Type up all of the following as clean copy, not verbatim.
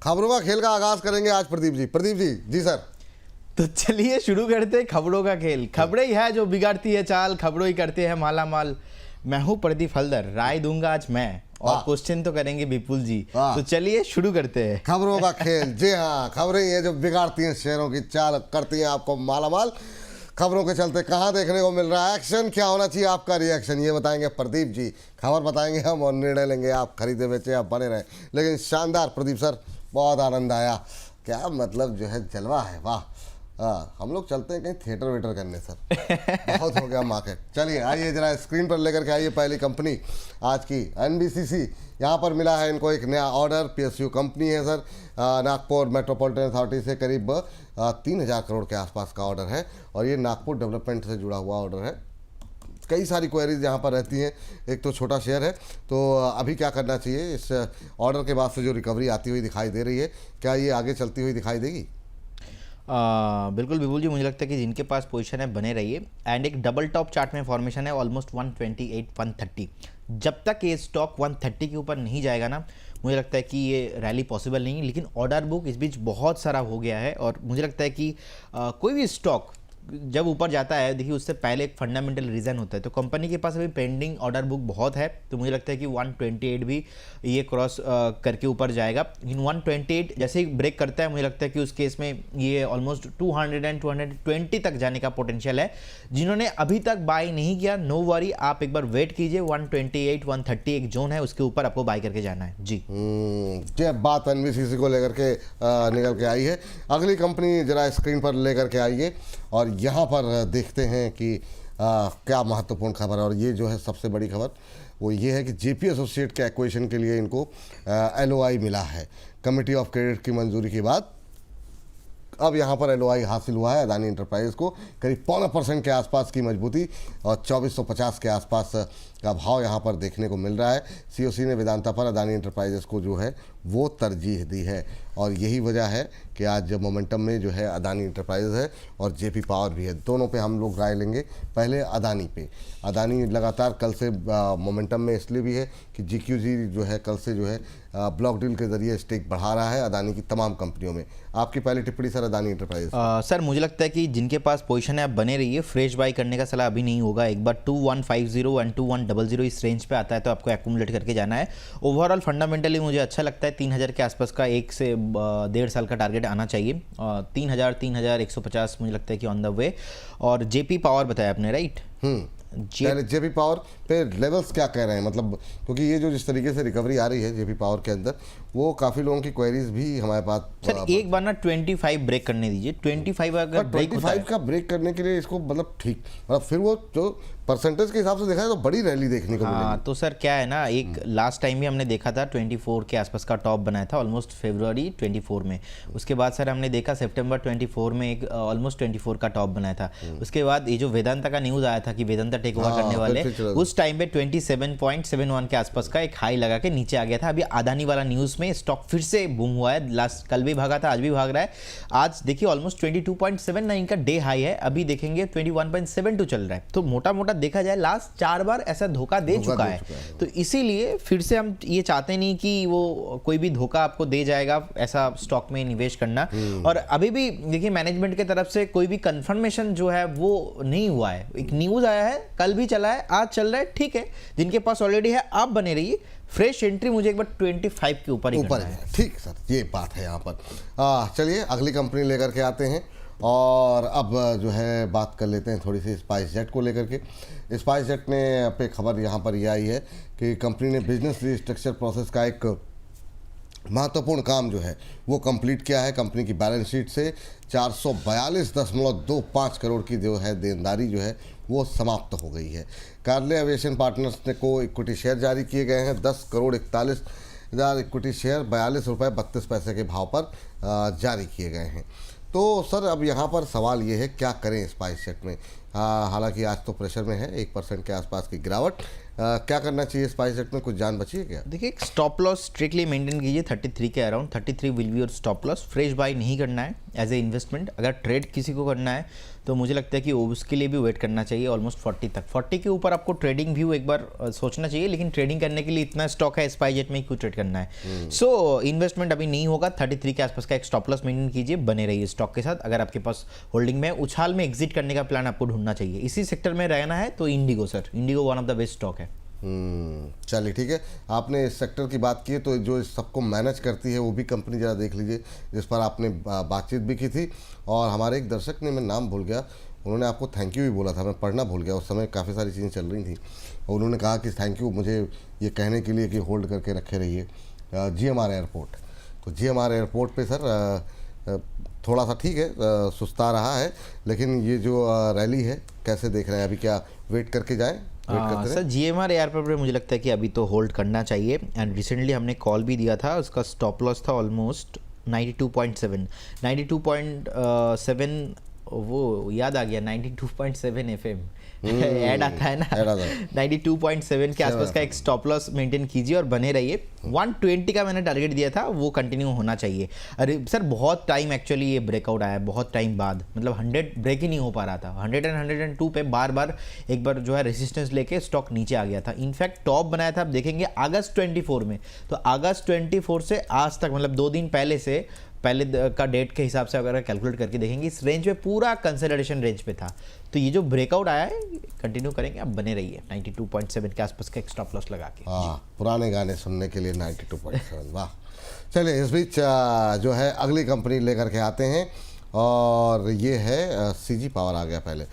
खबरों का खेल का आगाज करेंगे आज प्रदीप जी। प्रदीप जी, जी सर। तो चलिए शुरू करते हैं खबरों का खेल। खबरें ही है जो बिगाड़ती है चाल, खबरों ही करते हैं माला माल। मैं हूं प्रदीप हल्दर, राय दूंगा आज मैं, और क्वेश्चन तो करेंगे विपुल जी। तो चलिए शुरू करते हैं खबरों का खेल। जी हाँ, खबरें ही है जो बिगाड़ती हैं शेयरों की चाल, करती हैं आपको माला माल। खबरों के चलते कहाँ देखने को मिल रहा है एक्शन, क्या होना चाहिए आपका रिएक्शन, ये बताएंगे प्रदीप जी। खबर बताएंगे हम और निर्णय लेंगे आप खरीदे बेचे आप बने रहे। लेकिन शानदार प्रदीप सर, बहुत आनंद आया। क्या मतलब जो है जलवा है, वाह। हम लोग चलते हैं कहीं थिएटर वेटर करने सर। बहुत हो गया मार्केट। चलिए आइए जरा स्क्रीन पर लेकर के आइए पहली कंपनी आज की एनबीसीसी। यहाँ पर मिला है इनको एक नया ऑर्डर। पीएसयू कंपनी है सर, नागपुर मेट्रोपॉलिटन अथॉरिटी से करीब 3000 करोड़ के आसपास का ऑर्डर है और ये नागपुर डेवलपमेंट से जुड़ा हुआ ऑर्डर है। कई सारी क्वेरीज यहाँ पर रहती हैं। एक तो छोटा शेयर है, तो अभी क्या करना चाहिए इस ऑर्डर के बाद से जो रिकवरी आती हुई दिखाई दे रही है, क्या ये आगे चलती हुई दिखाई देगी? बिल्कुल विपुल जी, मुझे लगता है कि जिनके पास पोजीशन है बने रहिए। एंड एक डबल टॉप चार्ट में फॉर्मेशन है ऑलमोस्ट 128 130। जब तक ये स्टॉक 130 के ऊपर नहीं जाएगा ना, मुझे लगता है कि ये रैली पॉसिबल नहीं है। लेकिन ऑर्डर बुक इस बीच बहुत सारा हो गया है और मुझे लगता है कि कोई भी स्टॉक जब ऊपर जाता है, देखिए उससे पहले एक फंडामेंटल रीज़न होता है। तो कंपनी के पास अभी पेंडिंग ऑर्डर बुक बहुत है, तो मुझे लगता है कि 128 भी ये क्रॉस करके ऊपर जाएगा। लेकिन 128 जैसे ही ब्रेक करता है, मुझे लगता है कि उस केस में ये ऑलमोस्ट 200 एंड 220 तक जाने का पोटेंशियल है। जिन्होंने अभी तक बाय नहीं किया, नो वरी, आप एक बार वेट कीजिए। 128 130 एक जोन है, उसके ऊपर आपको बाय करके जाना है जी। जब बात एनबीसीसी को लेकर के निकल के आई है, अगली कंपनी जरा स्क्रीन पर लेकर के आइए और यहाँ पर देखते हैं कि क्या महत्वपूर्ण खबर है। और ये जो है सबसे बड़ी खबर वो ये है कि जेपी एसोसिएट के एक्विजिशन के लिए इनको एलओआई मिला है। कमिटी ऑफ क्रेडिट की मंजूरी के बाद अब यहाँ पर एलओआई हासिल हुआ है अदानी इंटरप्राइजेस को। करीब 0.25% के आसपास की मजबूती और 2450 के आसपास का भाव यहाँ पर देखने को मिल रहा है। सीओसी ने वेदांता पर अदानी इंटरप्राइजेस को जो है वो तरजीह दी है और यही वजह है कि आज मोमेंटम में जो है अदानी इंटरप्राइजेस है और जेपी पावर भी है। दोनों पे हम लोग राय लेंगे। पहले अदानी पे। अदानी लगातार कल से मोमेंटम में इसलिए भी है कि जीक्यूजी जो है कल से जो है ब्लॉक डील के जरिए स्टेक बढ़ा रहा है अदानी की तमाम कंपनियों में। आपकी पहली टिप्पणी सर अदानी इंटरप्राइजेस। सर मुझे लगता है कि जिनके पास पोजीशन है आप बने रहिए, फ्रेश बाई करने का सलाह अभी नहीं होगा। एक बार 2150 एंड 2100 इस रेंज पे आता है तो आपको एक्यूमुलेट करके जाना है। ओवरऑल फंडामेंटली मुझे अच्छा लगता है। 3000 के आसपास का 1 से 1.5 साल का टारगेट आना चाहिए। 3150 मुझे लगता है कि ऑन द वे। और जेपी पावर बताया आपने, राइट? जेपी पावर पे लेवल्स क्या कह रहे हैं, मतलब क्योंकि ये जो जिस तरीके से रिकवरी आ रही है जेपी पावर के अंदर, वो काफ़ी लोगों की क्वेरीज भी हमारे पास। सर एक बार ना 25 ब्रेक करने दीजिए। 25 अगर ब्रेक होता है, 25 का ब्रेक करने के लिए इसको मतलब ठीक, मतलब फिर वो जो परसेंटेज के हिसाब से देखा है तो बड़ी रैली देखने को मिलेगी। तो सर क्या है ना, एक लास्ट टाइम भी हमने देखा था 24 के आसपास का टॉप बनाया था ऑलमोस्ट फरवरी 24 में। उसके बाद सर हमने देखा सितंबर 24 में एक ऑलमोस्ट 24 का टॉप बनाया था। उसके बाद ये जो वेदांता का न्यूज़ आया था कि वेदांता टेक ओवर करने वाले, उस टाइम पे 27.71 के आसपास का एक हाई लगा के नीचे आ गया था। अभी अदानी वाला न्यूज़ में स्टॉक फिर से बूम हुआ है। लास्ट कल भी भागा था, आज भी भाग रहा है। आज देखिए ऑलमोस्ट 22.79 का डे हाई है, अभी देखेंगे 21.72 चल रहा है। तो मोटा मोटा देखा जाए लास्ट 4 बार ऐसा धोखा दे चुका है। तो इसीलिए फिर से हम ये चाहते नहीं कि वो कोई भी धोखा आपको दे जाएगा ऐसा स्टॉक में निवेश करना। और अभी भी देखिए मैनेजमेंट की तरफ से कोई भी कंफर्मेशन जो है वो नहीं हुआ है। एक न्यूज़ आया है, कल भी चला है, आज चल रहा है, ठीक है। जिनके पास ऑलरेडी है आप बने रहिए। फ्रेश एंट्री मुझे एक बार 25 के ऊपर है। ठीक सर, ये बात है यहाँ पर। चलिए अगली कंपनी लेकर के आते हैं और अब जो है बात कर लेते हैं थोड़ी सी स्पाइस जेट को लेकर के। स्पाइस जेट ने पे खबर यहाँ पर यह आई है कि कंपनी ने बिजनेस रिस्ट्रक्चर प्रोसेस का एक महत्वपूर्ण काम जो है वो कंप्लीट किया है। कंपनी की बैलेंस शीट से 442.25 करोड़ की जो है देनदारी जो है वो समाप्त हो गई है। कार्ले एविएशन पार्टनर्स ने को इक्विटी शेयर जारी किए गए हैं। 10,41,00,000 इक्विटी शेयर 42 रुपये 32 पैसे के भाव पर जारी किए गए हैं। तो सर अब यहाँ पर सवाल ये है क्या करें स्पाइस जेट में। हालांकि आज तो प्रेशर में है, 1% के आसपास की गिरावट। क्या करना चाहिए स्पाइसजेट में, कुछ जान बची है क्या? देखिए, एक स्टॉप लॉस स्ट्रिक्टली मेंटेन कीजिए 33 के around. 33 will be your stop loss. Fresh bye नहीं करना है एज ए इन्वेस्टमेंट। अगर ट्रेड किसी को करना है तो मुझे लगता है कि उसके लिए भी वेट करना चाहिए ऑलमोस्ट 40 तक। 40 के ऊपर आपको ट्रेडिंग व्यू एक बार सोचना चाहिए, लेकिन ट्रेडिंग करने के लिए इतना स्टॉक है स्पाइसजेट में क्यों ट्रेड करना है। सो इन्वेस्टमेंट अभी नहीं होगा। 33 के आसपास का एक स्टॉप लॉस मेंटेन कीजिए, बने रहिए स्टॉक के साथ। अगर आपके पास होल्डिंग में उछाल में एग्जिट करने का प्लान आपको ढूंढना चाहिए, इसी सेक्टर में रहना है तो Indigo sir, Indigo one of the best stock है। चलिए ठीक है, आपने इस सेक्टर की बात की है तो जो इस सबको मैनेज करती है वो भी कंपनी ज़रा देख लीजिए, जिस पर आपने बातचीत भी की थी। और हमारे एक दर्शक ने, मैं नाम भूल गया, उन्होंने आपको थैंक यू भी बोला था, मैं पढ़ना भूल गया, उस समय काफ़ी सारी चीज़ें चल रही थी और उन्होंने कहा कि थैंक यू मुझे ये कहने के लिए कि होल्ड करके रखे रहिए GMR एयरपोर्ट। तो GMR एयरपोर्ट पे सर थोड़ा सा ठीक है, सुस्ता रहा है, लेकिन ये जो रैली है कैसे देख रहे हैं अभी? क्या वेट करके जाएँ? सर GMR एयरपोर्ट पर मुझे लगता है कि अभी तो होल्ड करना चाहिए। एंड रिसेंटली हमने कॉल भी दिया था, उसका स्टॉप लॉस था ऑलमोस्ट 92.7 वो याद आ गया 92.7 FM ऐड आता है ना, 92.7 के आसपास का एक स्टॉप लॉस मेंटेन कीजिए और बने रहिए। 120 का मैंने टारगेट दिया था, वो कंटिन्यू होना चाहिए। अरे सर बहुत टाइम एक्चुअली ये ब्रेकआउट आया, बहुत टाइम बाद, मतलब 100 ब्रेक ही नहीं हो पा रहा था। 100 और 102 पे बार बार एक बार जो है रेसिस्टेंस लेके स्टॉक नीचे आ गया था। इनफैक्ट टॉप बनाया था, आप देखेंगे अगस्त 24 में, तो अगस्त 24 से आज तक, मतलब 2 दिन पहले का डेट के हिसाब से अगर कैलकुलेट करके देखेंगे, इस रेंज में पूरा कंसोलिडेशन रेंज पे था। तो ये जो ब्रेकआउट आया है कंटिन्यू करेंगे, आप बने रहिए 92.7 के आसपास का एक स्टॉप लॉस लगा के। हाँ, पुराने गाने सुनने के लिए 92.7। वाह। चलिए, इस बीच जो है अगली कंपनी लेकर के आते हैं और ये है CG पावर आ गया। पहले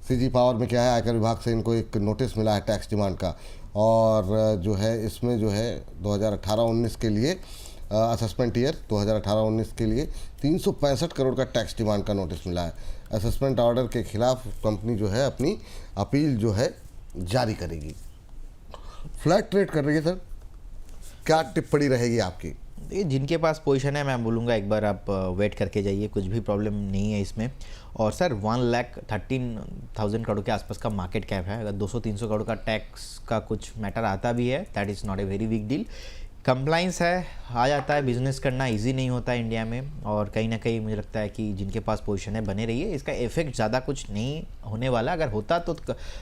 CG पावर में क्या है, आयकर विभाग से इनको एक नोटिस मिला है टैक्स डिमांड का, और जो है इसमें जो है 2018-19 के लिए असेसमेंट ईयर 2018-19 के लिए 365 करोड़ का टैक्स डिमांड का नोटिस मिला है। असेसमेंट ऑर्डर के खिलाफ कंपनी जो है अपनी अपील जो है जारी करेगी। फ्लैट ट्रेड कर रही है सर, क्या टिप्पणी रहेगी आपकी? ये जिनके पास पोजीशन है, मैं बोलूँगा एक बार आप वेट करके जाइए, कुछ भी प्रॉब्लम नहीं है इसमें। और सर 1,13,000 करोड़ के आसपास का मार्केट कैप है। अगर 200-300 करोड़ का टैक्स का कुछ मैटर आता भी है, that is not a very big deal. Compliance है, आ जाता है, बिजनेस करना इजी नहीं होता है इंडिया में, और कहीं ना कहीं मुझे लगता है कि जिनके पास पोजीशन है बने रहिए। इसका इफेक्ट ज़्यादा कुछ नहीं होने वाला, अगर होता तो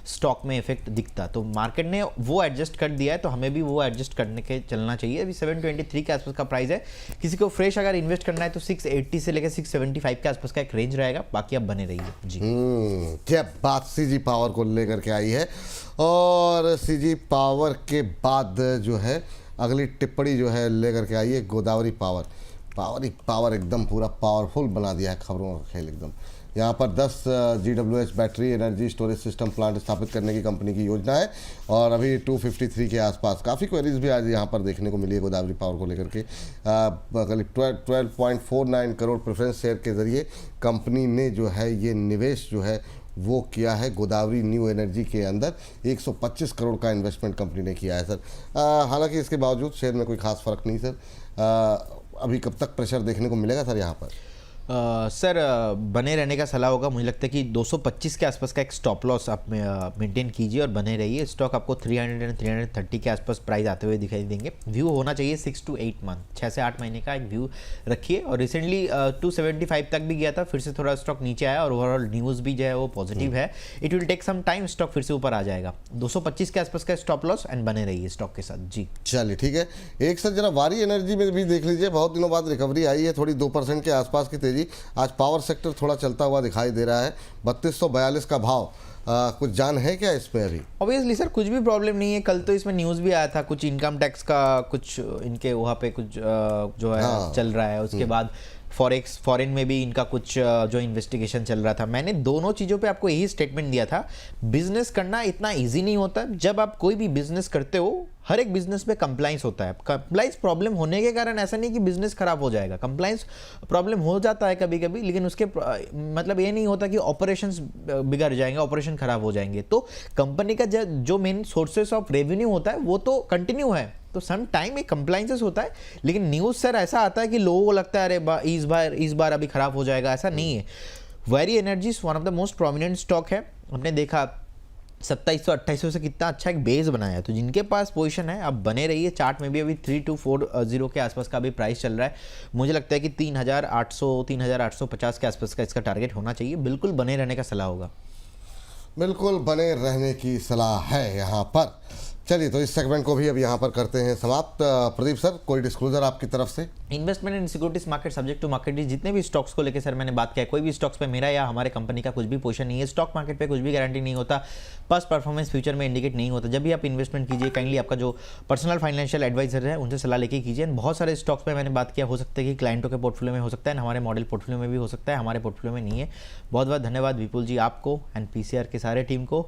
स्टॉक में इफेक्ट दिखता। तो मार्केट ने वो एडजस्ट कर दिया है, तो हमें भी वो एडजस्ट करने के चलना चाहिए। अभी 723 के आसपास का प्राइस है। किसी को फ्रेश अगर इन्वेस्ट करना है तो 680 से लेकर 675 के आसपास का एक रेंज रहेगा, बाकी आप बने रहिए जी। क्या बात CG पावर को लेकर के आई है, और CG पावर के बाद जो है अगली टिप्पणी जो है लेकर के आई है गोदावरी पावर एकदम पूरा पावरफुल बना दिया है खबरों का खेल एकदम। यहाँ पर 10 GWH battery energy storage system plant स्थापित करने की कंपनी की योजना है, और अभी 253 के आसपास काफ़ी क्वेरीज भी आज यहाँ पर देखने को मिली है गोदावरी पावर को लेकर के। करीब 12.49 करोड़ प्रेफरेंस शेयर के ज़रिए कंपनी ने जो है ये निवेश जो है वो किया है गोदावरी न्यू एनर्जी के अंदर। 125 करोड़ का इन्वेस्टमेंट कंपनी ने किया है सर। हालांकि इसके बावजूद शेयर में कोई खास फर्क नहीं सर। अभी कब तक प्रेशर देखने को मिलेगा सर यहाँ पर? सर बने रहने का सलाह होगा। मुझे लगता है कि 225 के आसपास का एक स्टॉप लॉस आप मेंटेन कीजिए और बने रहिए। स्टॉक आपको 330 के आसपास प्राइस आते हुए दिखाई देंगे। व्यू होना चाहिए 6 to 8 मंथ, 6 से 8 महीने का एक व्यू रखिए। और रिसेंटली 275 तक भी गया था, फिर से थोड़ा स्टॉक नीचे आया और ओवरऑल न्यूज़ भी जो है वो पॉजिटिव है। It will take some time, stock फिर से ऊपर आ जाएगा। 225 के आसपास का स्टॉप लॉस एंड बने रहिए स्टॉक के साथ जी। चलिए ठीक है। एक सर जरा वारी एनर्जी में भी देख लीजिए, बहुत दिनों बाद रिकवरी आई है, थोड़ी 2% के आसपास की तेजी। आज पावर सेक्टर थोड़ा चलता हुआ दिखाई दे रहा है। 3242 का भाव। कुछ जान है क्या इसमें अभी? ऑब्वियसली सर कुछ भी प्रॉब्लम नहीं है। कल तो इसमें न्यूज़ भी आया था, कुछ इनकम टैक्स का कुछ इनके वहाँ पे कुछ जो है चल रहा है। उसके बाद फॉरेन में भी इनका कुछ जो इन्वेस्टिगेशन चल रहा था। मैंने दोनों चीज़ों पे आपको यही स्टेटमेंट दिया था, बिजनेस करना इतना इजी नहीं होता। जब आप कोई भी बिजनेस करते हो, हर एक बिजनेस में कंप्लाइंस होता है। कंप्लाइंस प्रॉब्लम होने के कारण ऐसा नहीं कि बिजनेस खराब हो जाएगा। कंप्लाइंस प्रॉब्लम हो जाता है कभी कभी, लेकिन उसके मतलब ये नहीं होता कि ऑपरेशंस बिगड़ जाएंगे, ऑपरेशन खराब हो जाएंगे। तो कंपनी का जो मेन सोर्सेस ऑफ रेवेन्यू होता है वो तो कंटिन्यू है, तो सम टाइम एक कंप्लाइंसेस होता है। लेकिन न्यूज़ सर ऐसा आता है कि लोगों को लगता है अरे इस बार अभी खराब हो जाएगा, ऐसा नहीं है। Very energy one of the most prominent stock है। हमने देखा 2700 2800 से कितना अच्छा एक बेस बनाया है। तो जिनके पास पोजीशन है अब बने रहिए। चार्ट में भी अभी 3240 के आसपास का भी प्राइस चल रहा है। मुझे लगता है कि 3800 3850 के आसपास का इसका टारगेट होना चाहिए। बिल्कुल बने रहने का सलाह होगा। बिल्कुल बने रहने की सलाह है यहाँ पर। चलिए तो इस सेगमेंट को भी अब यहाँ पर करते हैं समाप्त। प्रदीप सर, कोई डिस्क्लोजर आपकी तरफ से? Investment in securities market subject to market risk. जितने भी स्टॉक्स को लेकर सर मैंने बात किया, कोई भी स्टॉक्स पे मेरा या हमारे कंपनी का कुछ भी पोजीशन नहीं है। स्टॉक मार्केट पे कुछ भी गारंटी नहीं होता, पास्ट परफॉर्मेंस फ्यूचर में इंडिकेट नहीं होता। जब भी आप इन्वेस्टमेंट कीजिए काइंडली आपका जो पर्सनल फाइनेंशियल एडवाइजर है उनसे सलाह लेके कीजिए। बहुत सारे स्टॉक्स पे मैंने बात किया, हो सकता है कि क्लाइंटों के पोर्टफोलियो में हो सकता है, हमारे मॉडल पोर्टफोलियो में भी हो सकता है, हमारे पोर्टफोलियो में नहीं है। बहुत बहुत धन्यवाद विपुल जी आपको एंड पीसीआर के सारे टीम को।